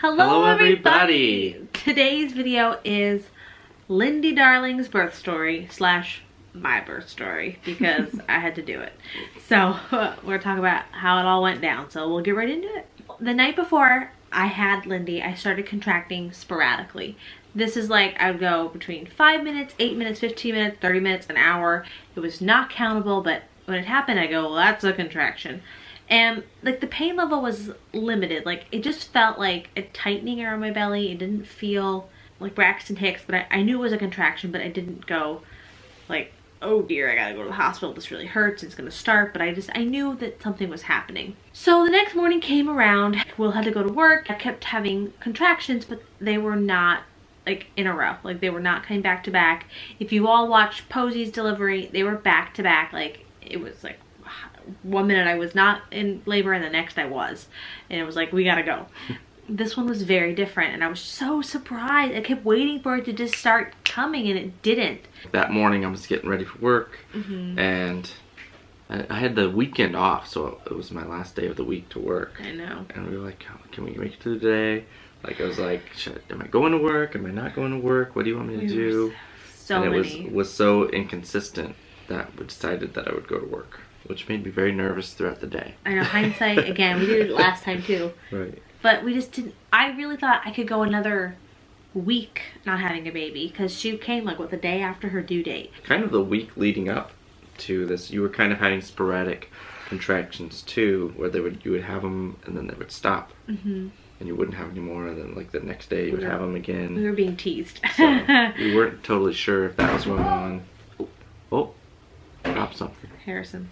Hello everybody! Today's video is Lindy Darling's birth story slash my birth story because I had to do it. So we're talking about how it all went down, so we'll get right into it. The night before I had Lindy, I started contracting sporadically. This is like I would go between 5 minutes, 8 minutes, 15 minutes, 30 minutes, an hour. It was not countable, but when it happened I go, well, that's a contraction. And like the pain level was limited. Like it just felt like a tightening around my belly. It didn't feel like Braxton Hicks, but I knew it was a contraction, but I didn't go like, oh dear, I gotta go to the hospital, this really hurts, it's gonna start. But I knew that something was happening. So the next morning came around, Will had to go to work. I kept having contractions, but they were not like in a row. Like they were not coming back to back. If you all watched Posey's delivery, they were back to back. Like it was like 1 minute I was not in labor and the next I was. And it was like, we gotta go. This one was very different and I was so surprised. I kept waiting for it to just start coming and it didn't. That morning I was getting ready for work and I had the weekend off, so it was my last day of the week to work. I know. And we were like, can we make it through the day? Like I was like, am I going to work? Am I not going to work? What do you want me to do? So and many. it was so inconsistent that we decided that I would go to work, which made me very nervous throughout the day. I know, hindsight, again, we did it last time too. Right. But we just didn't, I really thought I could go another week not having a baby because she came like, what, the day after her due date. Kind of the week leading up to this, you were kind of having sporadic contractions too, where you would have them and then they would stop. And you wouldn't have any more, and then like the next day you would have them again. We were being teased. So we weren't totally sure if that was going on. Oh, drop something. Harrison.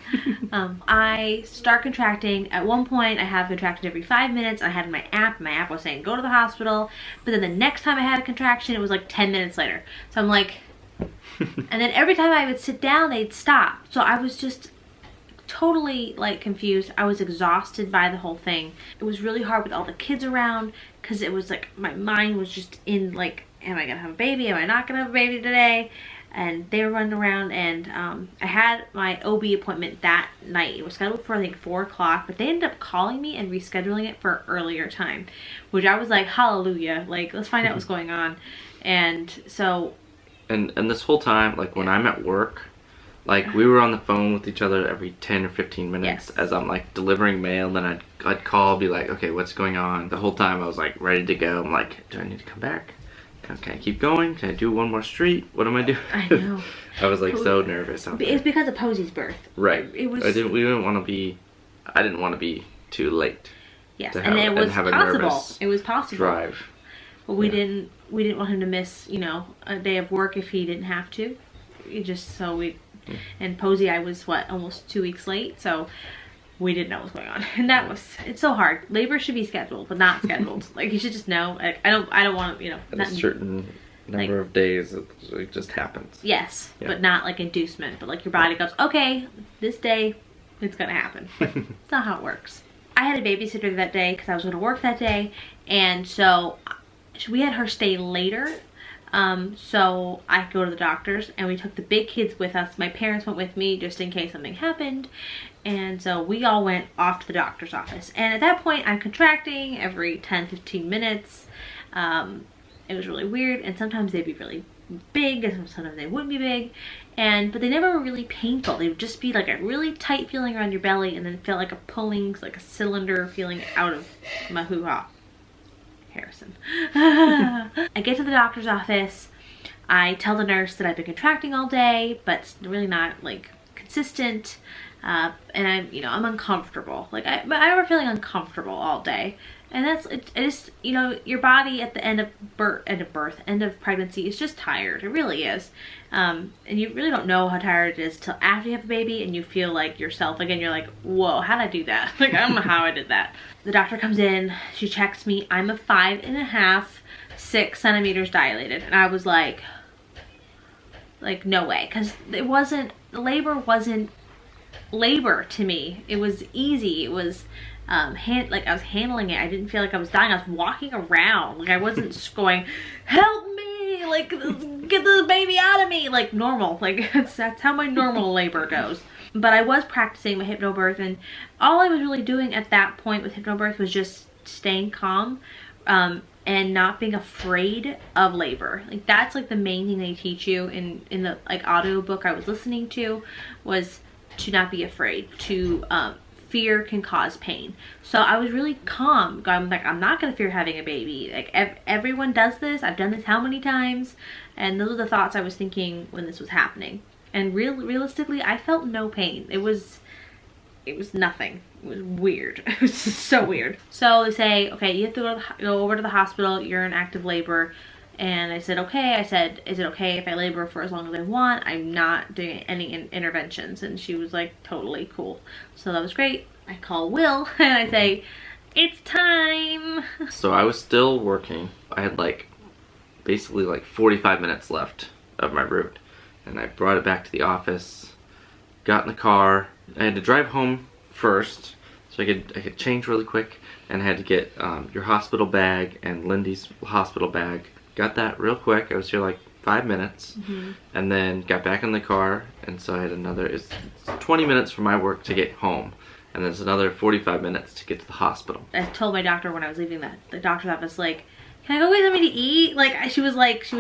I start contracting. At one point I have contracted every 5 minutes. I had my app was saying go to the hospital, but then the next time I had a contraction it was like 10 minutes later. So I'm like, and then every time I would sit down they'd stop. So I was just totally like confused. I was exhausted by the whole thing. It was really hard with all the kids around because it was like my mind was just in like, am I gonna have a baby? Am I not gonna have a baby today? And they were running around, and I had my OB appointment that night. It was scheduled for I think 4 o'clock, but they ended up calling me and rescheduling it for an earlier time, which I was like, hallelujah, like let's find out what's going on. And so and this whole time, like when I'm at work, like we were on the phone with each other every 10 or 15 minutes as I'm like delivering mail, and then I'd call, be like, okay, what's going on? The whole time I was like ready to go. I'm like, do I need to come back? Can I keep going? Can I do one more street? What am I doing? I know. I was like so nervous out there. It's because of Posey's birth. Right. It was. I didn't want to be too late. Yes, and it was possible. It was possible. Drive. But we didn't want him to miss, you know, a day of work if he didn't have to. And Posey, I was what, almost 2 weeks late, so we didn't know what was going on. And it's so hard. Labor should be scheduled, but not scheduled. Like you should just know. Like, I don't want to, you know. At a certain number of days, it just happens. Yes, but not like inducement. But like your body goes, okay, this day, it's gonna happen. But it's not how it works. I had a babysitter that day because I was going to work that day, and so we had her stay later. So I could go to the doctor's, and we took the big kids with us. My parents went with me just in case something happened. And so we all went off to the doctor's office. And at that point I'm contracting every 10-15 minutes. It was really weird, and sometimes they'd be really big and sometimes they wouldn't be big. But they never were really painful. They would just be like a really tight feeling around your belly, and then feel like a pulling, like a cylinder feeling out of my hoo-ha. Harrison. I get to the doctor's office. I tell the nurse that I've been contracting all day, but it's really not like consistent. And I'm uncomfortable. Like I remember feeling uncomfortable all day. And it just, you know, your body at the end of pregnancy is just tired. It really is. And you really don't know how tired it is till after you have a baby and you feel like yourself again. You're like, whoa, how'd I do that? Like, I don't know how I did that. The doctor comes in, she checks me. I'm a 5.5, 6 centimeters dilated. And I was like, no way. Cause labor wasn't labor to me. It was easy. It was, like I was handling it. I didn't feel like I was dying. I was walking around. Like I wasn't going, help me, like get the baby out of me, like normal. Like that's how my normal labor goes. But I was practicing my hypnobirth, and all I was really doing at that point with hypnobirth was just staying calm, and not being afraid of labor. Like that's like the main thing they teach you in the like audiobook I was listening to, was to not be afraid. To fear can cause pain. So I was really calm. I'm like, I'm not gonna fear having a baby. Like everyone does this. I've done this how many times? And those are the thoughts I was thinking when this was happening. And realistically, I felt no pain. It was nothing. It was weird. It was so weird. So they say, okay, you have to go over to the hospital. You're in active labor. And I said, okay. I said, is it okay if I labor for as long as I want? I'm not doing any interventions. And she was like, totally cool. So that was great. I call Will and I say, it's time. So I was still working. I had like basically like 45 minutes left of my route. And I brought it back to the office, got in the car. I had to drive home first so I could change really quick, and I had to get your hospital bag and Lindy's hospital bag. Got that real quick. I was here like 5 minutes, and then got back in the car, and so I had it's 20 minutes from my work to get home, and there's another 45 minutes to get to the hospital. I told my doctor when I was leaving the doctor's office, like, can I go get something to eat? Like she was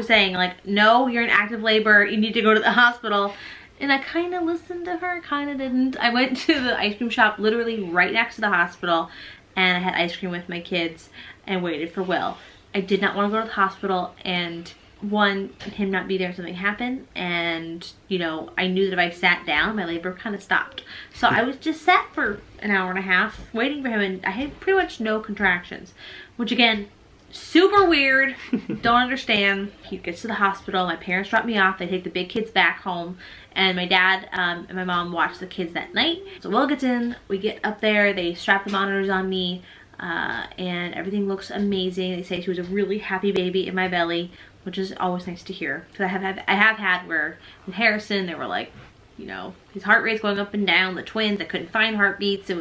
saying like, no, you're in active labor, you need to go to the hospital. And I kind of listened to her, kind of didn't. I went to the ice cream shop literally right next to the hospital, and I had ice cream with my kids and waited for Will. I did not want to go to the hospital, and him not be there if something happened, and you know, I knew that if I sat down, my labor kind of stopped. So I was just sat for an hour and a half waiting for him, and I had pretty much no contractions, which again, super weird. Don't understand. He gets to the hospital, my parents drop me off, they take the big kids back home, and my dad and my mom watch the kids that night. So Will gets in, we get up there, they strap the monitors on me, and everything looks amazing. They say she was a really happy baby in my belly, which is always nice to hear. Because I have had where with Harrison, they were like, you know, his heart rate's going up and down, the twins, I couldn't find heartbeats.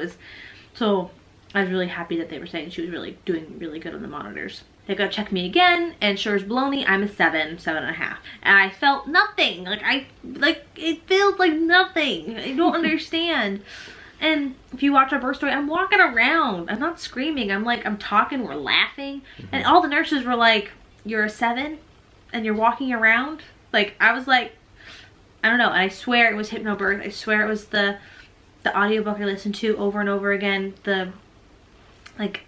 So I was really happy that they were saying she was really doing really good on the monitors. They go check me again, and sure as baloney, I'm a 7.5. And I felt nothing. It feels like nothing. I don't understand. And if you watch our birth story, I'm walking around. I'm not screaming. I'm talking, we're laughing. And all the nurses were like, you're a 7 and you're walking around? Like, I was like, I don't know. And I swear it was hypnobirth. I swear it was the audiobook I listened to over and over again.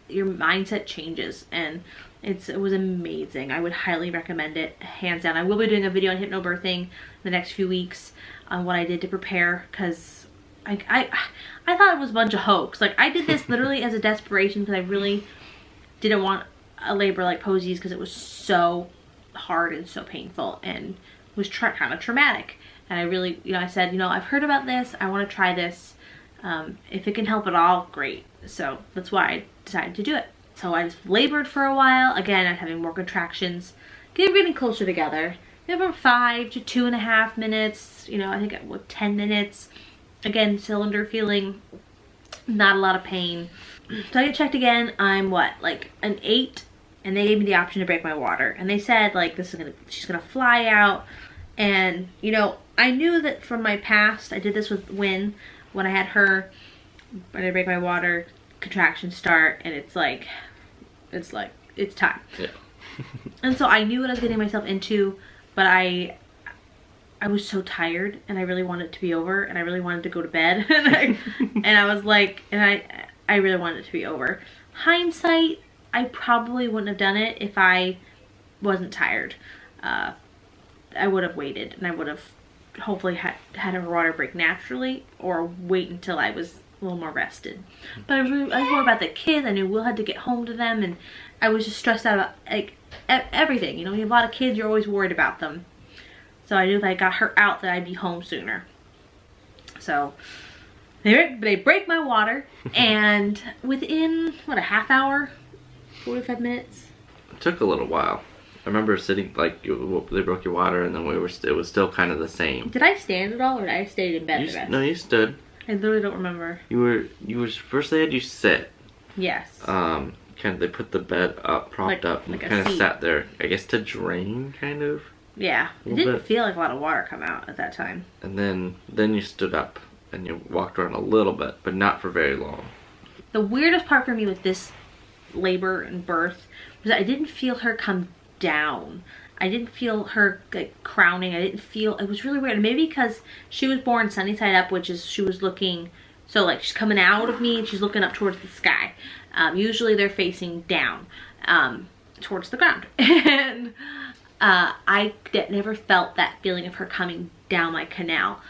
Your mindset changes, and it was amazing. I would highly recommend it, hands down. I will be doing a video on hypnobirthing the next few weeks on what I did to prepare, because I thought it was a bunch of hoax. Like, I did this literally as a desperation because I really didn't want a labor like Posey's, because it was so hard and so painful and was kind of traumatic. And I really, I said, I've heard about this, I want to try this. If it can help at all, great. So that's why I decided to do it. So I just labored for a while. Again, I'm having more contractions. Getting closer together. About 5 to 2.5 minutes. I think 10 minutes. Again, cylinder feeling, not a lot of pain. So I get checked again. I'm like an 8, and they gave me the option to break my water. And they said like, she's gonna fly out. And I knew that from my past. I did this with Wynn when I had her. When I break my water, contractions start, and it's time. Yeah. And so I knew what I was getting myself into, but I was so tired, and I really wanted it to be over, and I really wanted to go to bed. and I was like, and I really wanted it to be over. Hindsight, I probably wouldn't have done it if I wasn't tired. I would have waited, and I would have hopefully had her water break naturally, or wait until I was a little more rested. But I was more about the kids. I knew Will had to get home to them, and I was just stressed out about everything. You have a lot of kids, you're always worried about them. So I knew if I got her out that I'd be home sooner. So they break my water, and within a half hour, 45 minutes. It took a little while. I remember sitting, they broke your water, and then it was still kind of the same. Did I stand at all, or did I stay in bed the rest? No, you stood. I literally don't remember. You were first they had you sit. Yes. They put the bed up, propped up, and kind of sat there, I guess to drain, kind of. Yeah. It didn't feel like a lot of water come out at that time. And then you stood up, and you walked around a little bit, but not for very long. The weirdest part for me with this labor and birth was I didn't feel her come down. I didn't feel her like crowning. I didn't feel, it was really weird. Maybe because she was born sunny side up, which is she was looking, so like she's coming out of me and she's looking up towards the sky. Usually they're facing down towards the ground. And I never felt that feeling of her coming down my canal.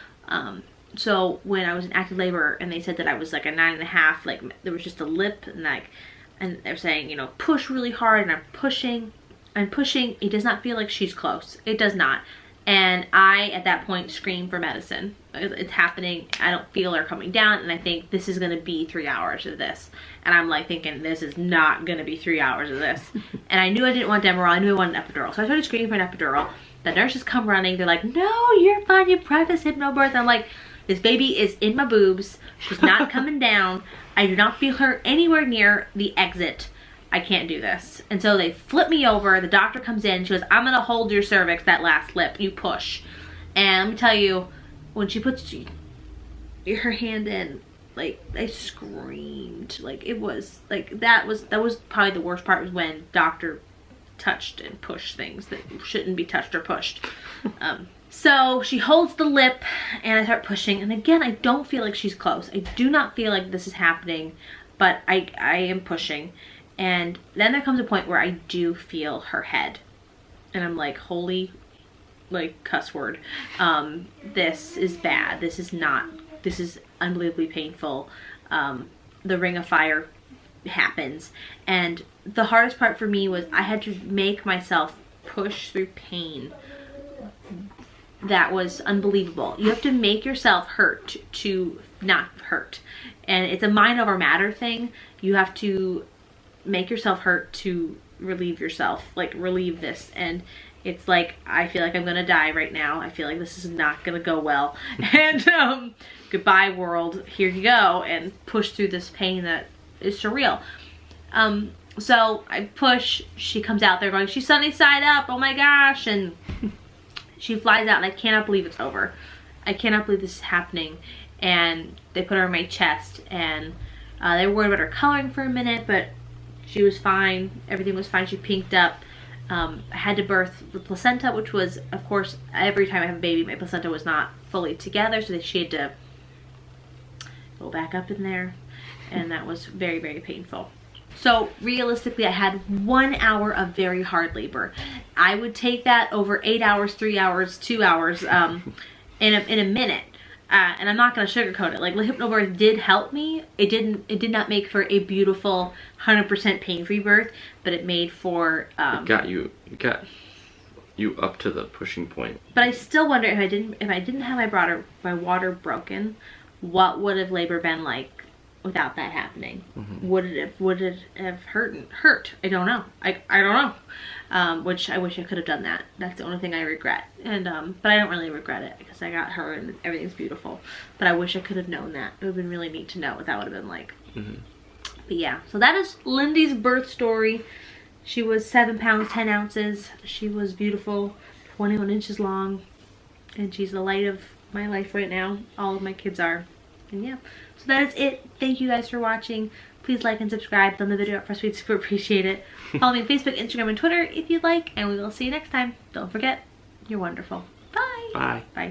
So when I was in active labor and they said that I was like a 9.5, like there was just a lip, and like, and they're saying, you know, push really hard, and I'm pushing. It does not feel like she's close. It does not. And I, at that point, scream for medicine. It's happening. I don't feel her coming down, and I think this is gonna be 3 hours of this. And I'm like thinking, this is not gonna be 3 hours of this. And I knew I didn't want Demerol. I knew I wanted an epidural. So I started screaming for an epidural. The nurses come running. They're like, no, you're fine. You practiced hypnobirth. I'm like, this baby is in my boobs. She's not coming down. I do not feel her anywhere near the exit. I can't do this. And so they flip me over. The doctor comes in. She goes, I'm going to hold your cervix, that last lip. You push. And let me tell you, when she puts her hand in, like, I screamed. Like, it was, like, that was probably the worst part, was when doctor touched and pushed things that shouldn't be touched or pushed. So she holds the lip and I start pushing. And again, I don't feel like she's close. I do not feel like this is happening, but I am pushing. And then there comes a point where I do feel her head. And I'm like, holy, like, cuss word. This is bad. This is unbelievably painful. The ring of fire happens. And the hardest part for me was I had to make myself push through pain. That was unbelievable. You have to make yourself hurt to not hurt. And it's a mind over matter thing. You have to make yourself hurt to relieve yourself, like relieve this. And it's like, I feel like I'm gonna die right now. I feel like this is not gonna go well. And goodbye world, here you go, and push through this pain that is surreal. So I push, she comes out there going, she's sunny side up, oh my gosh, and she flies out, and I cannot believe it's over. I cannot believe this is happening. And they put her in my chest, and they were worried about her coloring for a minute, but she was fine. Everything was fine. She pinked up. I had to birth the placenta, which was, of course, every time I have a baby, my placenta was not fully together, so she had to go back up in there, and that was very, very painful. So realistically, I had 1 hour of very hard labor. I would take that over 8 hours, 3 hours, 2 hours in a minute. And I'm not going to sugarcoat it. Like, hypnobirth did help me. It did not make for a beautiful 100% pain-free birth, but it made for it got you up to the pushing point. But I still wonder, if I didn't have my water broken, what would have labor been like without that happening? Mm-hmm. Would it have hurt? I don't know. I don't know. Which I wish I could have done that. That's the only thing I regret. And but I don't really regret it, because I got her and everything's beautiful. But I wish I could have known that. It would have been really neat to know what that would have been like. Mm-hmm. But yeah, so that is Lindy's birth story. She was 7 pounds 10 ounces. She was beautiful, 21 inches long, and she's the light of my life right now. All of my kids are. And yeah, so that is it. Thank you guys for watching. Please like and subscribe. Thumb the video up for us. We'd super appreciate it. Follow me on Facebook, Instagram, and Twitter if you'd like. And we will see you next time. Don't forget, you're wonderful. Bye. Bye. Bye.